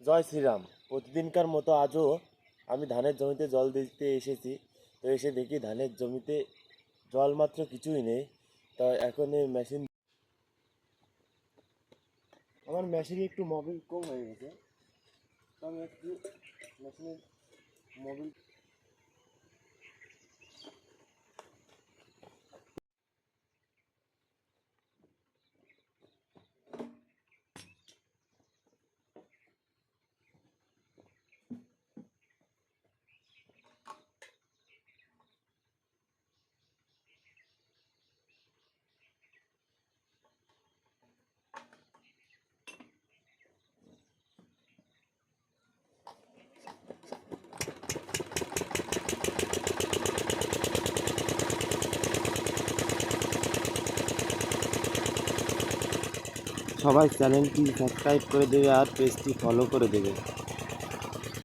জয় শ্রীরাম। প্রতিদিনকার মতো আজও আমি ধানের জমিতে জল দিতে এসেছি। তো এসে দেখি ধানের জমিতে জল মাত্র কিছুই নেই। তা এখন এই মেশিন, আমার মেশিনে একটু মোবিল কম হয়ে গেছে। তো আমি একটু মেশিনের মোবিল, সবাই চ্যানেলটি সাবস্ক্রাইব করে দেবে আর পেজটি ফলো করে দেবে।